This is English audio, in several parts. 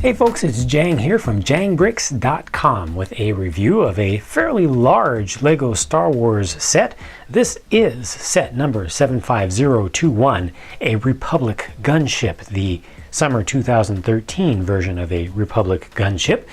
Hey folks, it's Jang here from jangbricks.com with a review of a fairly large LEGO Star Wars set. This is set number 75021, a Republic Gunship, the summer 2013 version of a Republic Gunship.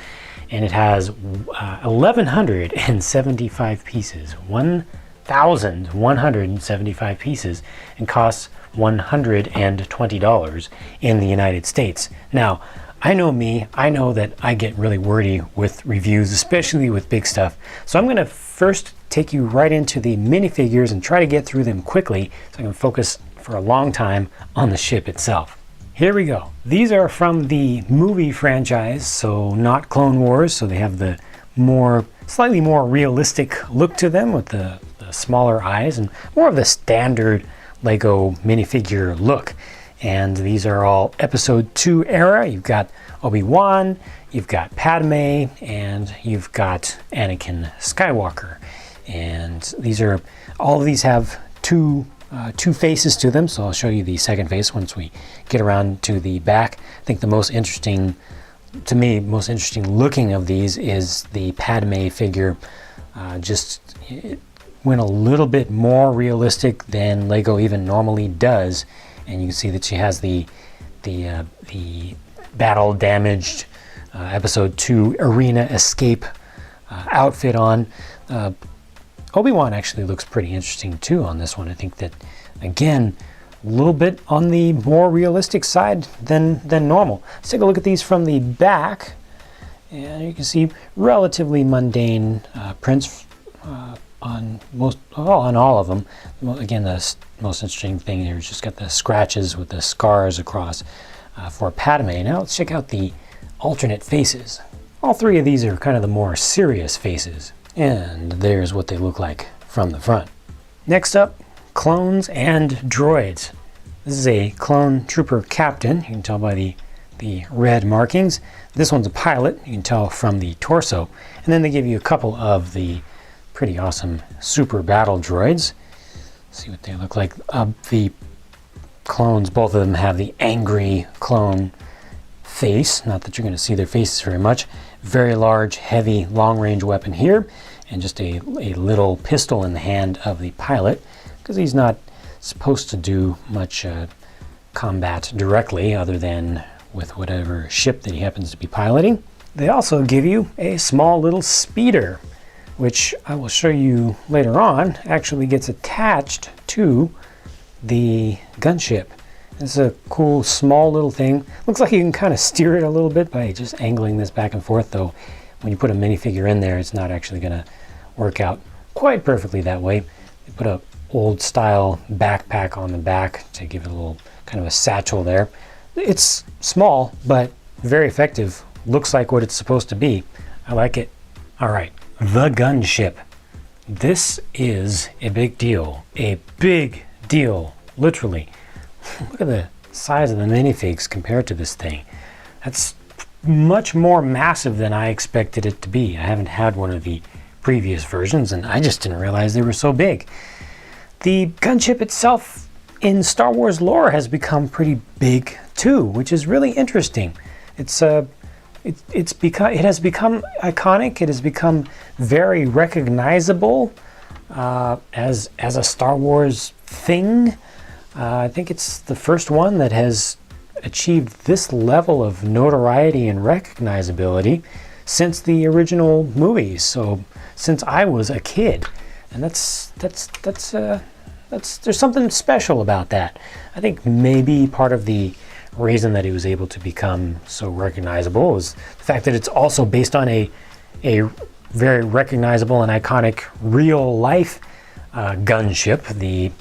And it has 1,175 pieces, 1,175 pieces, and costs $120 in the United States. Now, I know me, I know that I get really wordy with reviews, especially with big stuff. So I'm going to first take you right into the minifigures and try to get through them quickly so I can focus for a long time on the ship itself. Here we go. These are from the movie franchise, so not Clone Wars, so they have the slightly more realistic look to them with the smaller eyes and more of the standard LEGO minifigure look. And these are all Episode 2 era. You've got Obi-Wan, you've got Padme, and you've got Anakin Skywalker. And all of these have two faces to them, so I'll show you the second face once we get around to the back. I think the most interesting looking of these is the Padme figure. It went a little bit more realistic than LEGO even normally does. And you can see that she has the battle damaged Episode 2 arena escape outfit on. Obi-Wan actually looks pretty interesting too on this one. I think that, again, a little bit on the more realistic side than normal. Let's take a look at these from the back. And you can see relatively mundane prints on all of them. Again, the most interesting thing here is just got the scratches with the scars across for Padme. Now let's check out the alternate faces. All three of these are kind of the more serious faces. And there's what they look like from the front. Next up, clones and droids. This is a clone trooper captain. You can tell by the red markings. This one's a pilot. You can tell from the torso. And then they give you a couple of the pretty awesome super battle droids. See what they look like. The clones, both of them have the angry clone face. Not that you're going to see their faces very much. Very large, heavy, long-range weapon here, and just a little pistol in the hand of the pilot, because he's not supposed to do much combat directly other than with whatever ship that he happens to be piloting. They also give you a small little speeder, which I will show you later on, actually gets attached to the gunship. It's a cool small little thing. Looks like you can kind of steer it a little bit by just angling this back and forth, though when you put a minifigure in there, it's not actually going to work out quite perfectly that way. They put a old style backpack on the back to give it a little kind of a satchel there. It's small, but very effective. Looks like what it's supposed to be. I like it. All right. The gunship. This is a big deal. A big deal, literally. Look at the size of the minifigs compared to this thing. That's much more massive than I expected it to be. I haven't had one of the previous versions, and I just didn't realize they were so big. The gunship itself in Star Wars lore has become pretty big too, which is really interesting. It has become iconic. It has become very recognizable as a Star Wars thing. I think it's the first one that has achieved this level of notoriety and recognizability since the original movies. So since I was a kid, and there's something special about that. I think maybe part of the reason that he was able to become so recognizable is the fact that it's also based on a very recognizable and iconic real life gunship, the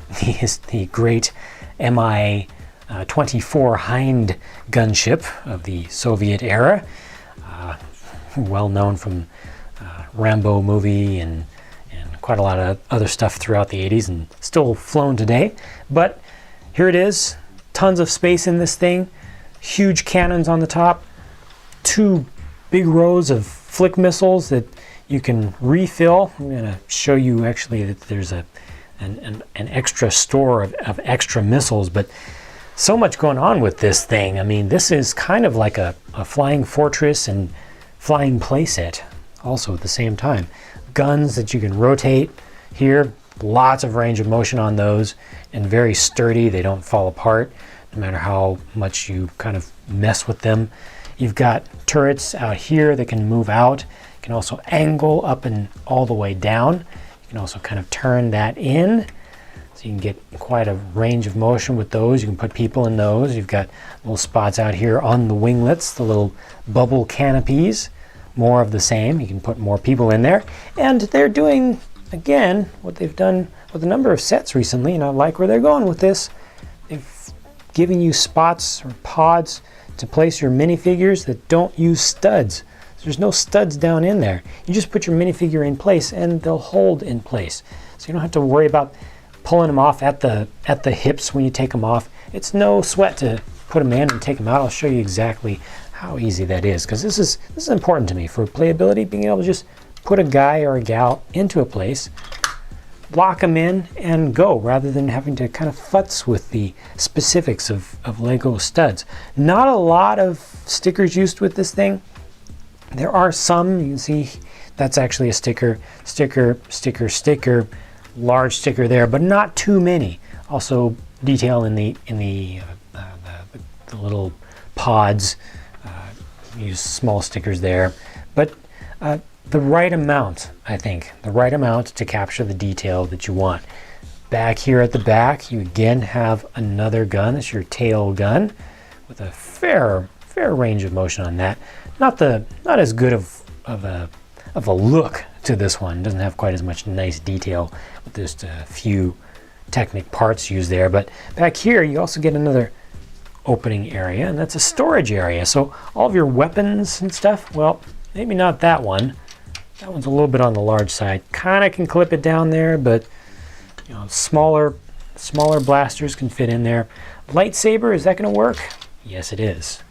great Mi-24 Hind gunship of the Soviet era, well known from Rambo movie and quite a lot of other stuff throughout the 80s and still flown today. But here it is, tons of space in this thing, huge cannons on the top, two big rows of flick missiles that you can refill. I'm going to show you actually that there's an extra store of extra missiles, but So much going on with this thing. I mean, this is kind of like a flying fortress and flying playset also at the same time. Guns that you can rotate here, lots of range of motion on those, and very sturdy. They don't fall apart no matter how much you kind of mess with them. You've got turrets out here that can move out. You can also angle up and all the way down. You can also kind of turn that in. So you can get quite a range of motion with those. You can put people in those. You've got little spots out here on the winglets, the little bubble canopies. More of the same. You can put more people in there. And they're doing, again, what they've done with a number of sets recently, and I like where they're going with this. They've given you spots or pods to place your minifigures that don't use studs. So there's no studs down in there. You just put your minifigure in place and they'll hold in place. So you don't have to worry about pulling them off at the hips when you take them off. It's no sweat to put them in and take them out. I'll show you exactly how easy that is, because this is important to me for playability, being able to just put a guy or a gal into a place, lock them in, and go, rather than having to kind of futz with the specifics of Lego studs. Not a lot of stickers used with this thing. There are some. You can see that's actually a sticker, large sticker there, but not too many. Also detail in the little pods. Use small stickers there, but the right amount, I think, the right amount to capture the detail that you want. Back here at the back, you again have another gun. It's your tail gun with a fair range of motion on that. Not as good of a look to this one. It doesn't have quite as much nice detail with just a few Technic parts used there. But back here, you also get another opening area, and that's a storage area. So all of your weapons and stuff, well, maybe not that one. That one's a little bit on the large side. Kind of can clip it down there, but you know, smaller blasters can fit in there. Lightsaber, is that going to work? Yes, it is.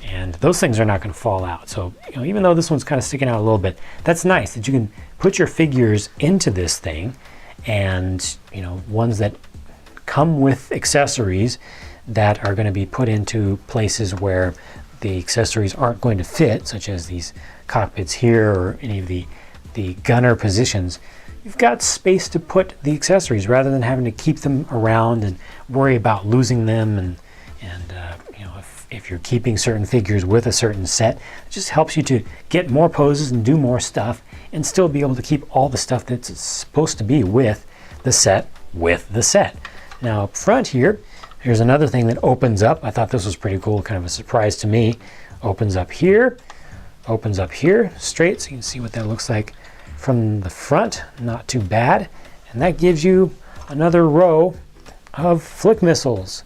And those things are not going to fall out. So you know, even though this one's kind of sticking out a little bit, that's nice that you can put your figures into this thing, and you know, ones that come with accessories that are going to be put into places where the accessories aren't going to fit, such as these cockpits here or any of the gunner positions. You've got space to put the accessories rather than having to keep them around and worry about losing them. And you know, if you're keeping certain figures with a certain set, it just helps you to get more poses and do more stuff and still be able to keep all the stuff that's supposed to be with the set Now up front here, here's another thing that opens up. I thought this was pretty cool, kind of a surprise to me. Opens up here straight, so you can see what that looks like from the front. Not too bad. And that gives you another row of flick missiles.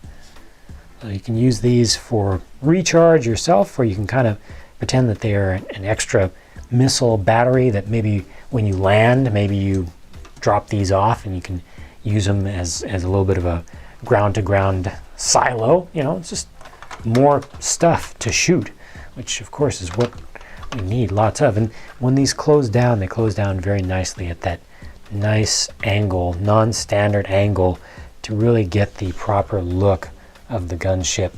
So you can use these for recharge yourself, or you can kind of pretend that they are an extra missile battery that maybe when you land, maybe you drop these off and you can use them as a little bit of a ground-to-ground silo. You know, it's just more stuff to shoot, which of course is what we need lots of. And when these close down, they close down very nicely at that nice angle, non-standard angle, to really get the proper look of the gunship,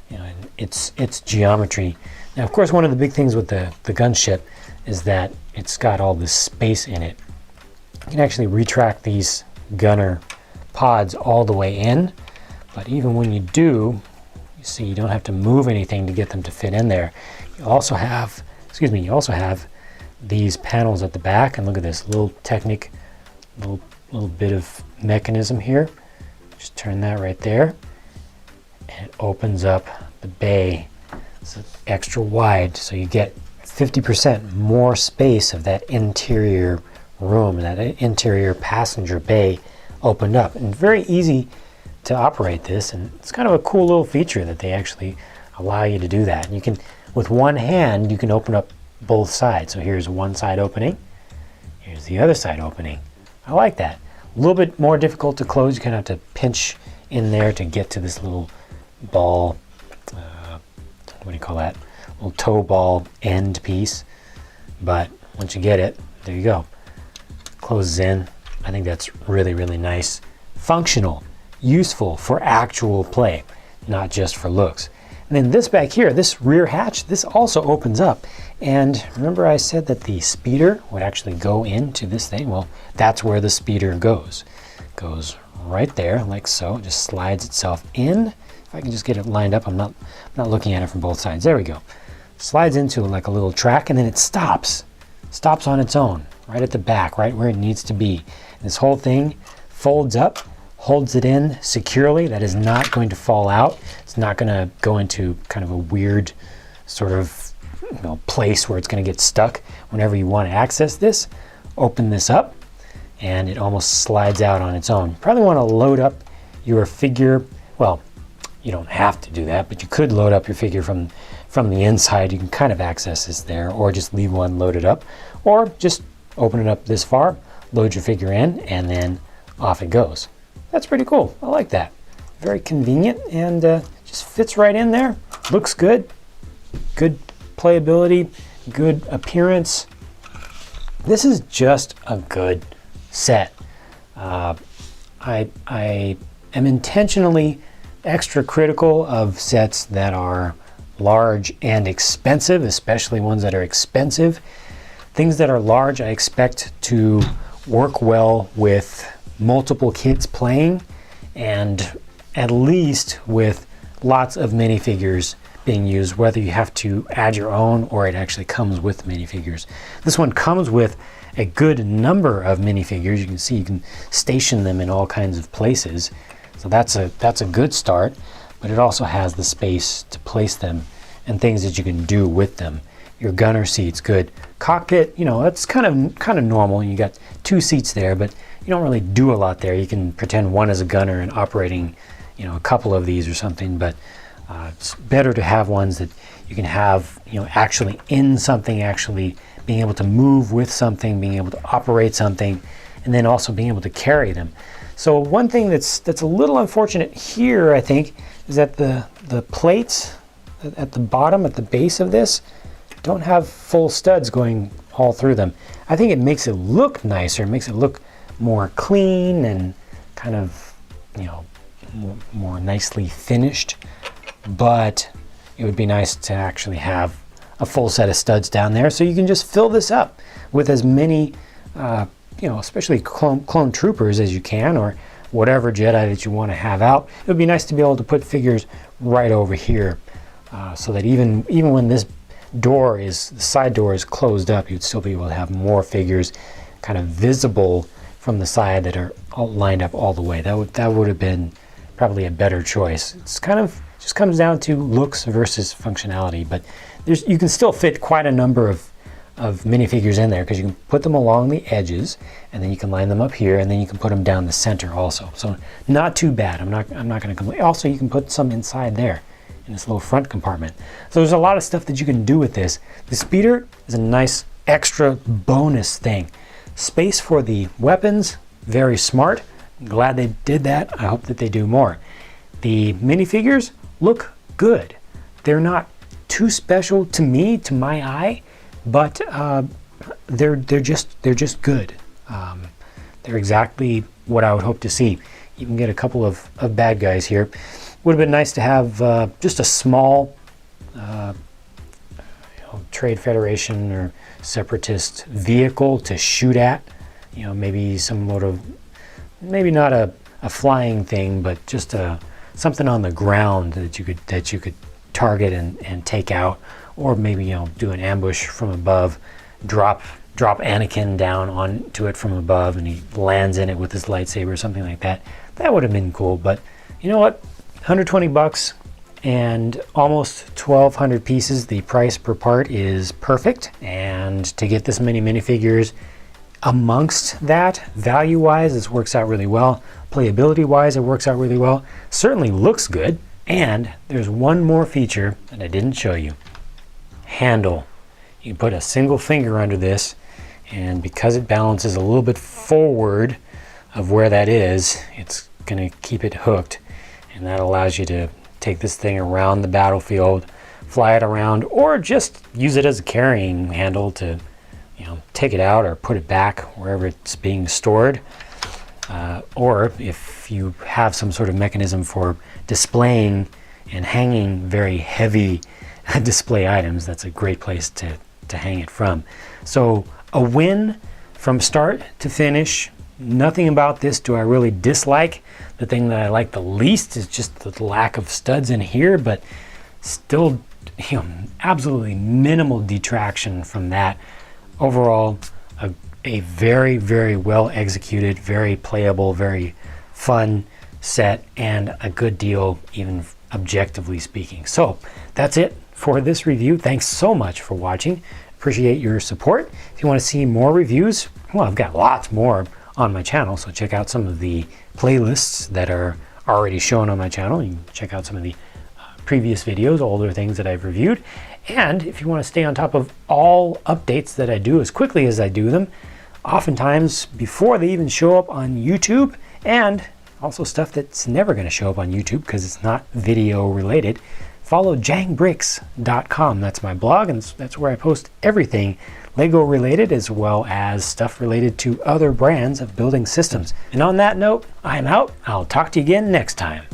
you know, and its geometry. Now, of course, one of the big things with the gunship is that it's got all this space in it. You can actually retract these gunner pods all the way in, but even when you do, you see you don't have to move anything to get them to fit in there. You also have, these panels at the back, and look at this little Technic, little bit of mechanism here. Just turn that right there, and it opens up the bay. It's extra wide, so you get 50% more space of that interior room, that interior passenger bay opened up, and very easy to operate this. And it's kind of a cool little feature that they actually allow you to do that. And you can, with one hand, you can open up both sides. So here's one side opening, here's the other side opening. I like that. A little bit more difficult to close. You kind of have to pinch in there to get to this little ball, what do you call that? Little toe ball end piece. But once you get it, there you go. Closes in. I think that's really, really nice. Functional. useful for actual play, not just for looks. And then this back here, this rear hatch, this also opens up. And remember I said that the speeder would actually go into this thing? Well, that's where the speeder goes. It goes right there, like so. It just slides itself in. If I can just get it lined up, I'm not looking at it from both sides. There we go. Slides into like a little track, and then it stops on its own, right at the back, right where it needs to be. And this whole thing folds up, holds it in securely. That is not going to fall out. It's not going to go into kind of a weird sort of place where it's going to get stuck. Whenever you want to access this, open this up, and it almost slides out on its own. You probably want to load up your figure. Well, you don't have to do that, but you could load up your figure from the inside. You can kind of access this there, or just leave one loaded up, or just open it up this far, load your figure in, and then off it goes. That's pretty cool. I like that. Very convenient, and just fits right in there. Looks good. Good playability, good appearance. This is just a good set. I am intentionally extra critical of sets that are large and expensive, especially ones that are expensive. Things that are large, I expect to work well with multiple kids playing, and at least with lots of minifigures being used, whether you have to add your own or it actually comes with minifigures. This one comes with a good number of minifigures. You can see you can station them in all kinds of places, so that's a good start. But it also has the space to place them and things that you can do with them. Your gunner seat's good. Cockpit, that's kind of normal. You got 2 seats there, but you don't really do a lot there. You can pretend one is a gunner and operating, a couple of these or something, but it's better to have ones that you can have, actually in something, actually being able to move with something, being able to operate something, and then also being able to carry them. So one thing that's a little unfortunate here, I think, is that the plates at the bottom, at the base of this, don't have full studs going all through them. I think it makes it look nicer, it makes it look more clean and kind of, more nicely finished. But it would be nice to actually have a full set of studs down there, so you can just fill this up with as many, especially clone troopers as you can, or whatever Jedi that you want to have out. It would be nice to be able to put figures right over here, so that even when this the side door is closed up, you'd still be able to have more figures kind of visible from the side that are all lined up all the way. That would have been probably a better choice. It's kind of just comes down to looks versus functionality, but you can still fit quite a number of minifigures in there, because you can put them along the edges, and then you can line them up here, and then you can put them down the center also. So not too bad. I'm not going to complain. Also, you can put some inside there in this little front compartment. So there's a lot of stuff that you can do with this. The speeder is a nice extra bonus thing. Space for the weapons, very smart. I'm glad they did that. I hope that they do more. The minifigures look good. They're not too special to me, to my eye, but they're just good. They're exactly what I would hope to see. You can get a couple of bad guys here. Would have been nice to have just a small Trade Federation or Separatist vehicle to shoot at. Maybe some sort of, maybe not a flying thing, but just something on the ground that you could target and take out, or maybe do an ambush from above, drop Anakin down onto it from above, and he lands in it with his lightsaber or something like that. That would have been cool. But you know what? $120 and almost 1,200 pieces. The price per part is perfect, and to get this many minifigures amongst that, value-wise, this works out really well. Playability-wise, it works out really well. Certainly looks good. And there's one more feature that I didn't show you. Handle. You can put a single finger under this, and because it balances a little bit forward of where that is, it's going to keep it hooked, and that allows you to take this thing around the battlefield, fly it around, or just use it as a carrying handle to take it out or put it back wherever it's being stored. or if you have some sort of mechanism for displaying and hanging very heavy display items, that's a great place to hang it from. So a win from start to finish. Nothing about this do I really dislike. The thing that I like the least is just the lack of studs in here, but still, you know, absolutely minimal detraction from that. Overall, a very, very well executed, very playable, very fun set, and a good deal, even objectively speaking. So that's it for this review. Thanks so much for watching. Appreciate your support. If you want to see more reviews, well, I've got lots more on my channel, so check out some of the playlists that are already shown on my channel. You can check out some of the previous videos, older things that I've reviewed. And if you want to stay on top of all updates that I do as quickly as I do them, oftentimes before they even show up on YouTube, and also stuff that's never going to show up on YouTube because it's not video related, follow jangbricks.com. That's my blog, and that's where I post everything Lego related, as well as stuff related to other brands of building systems. And on that note, I'm out. I'll talk to you again next time.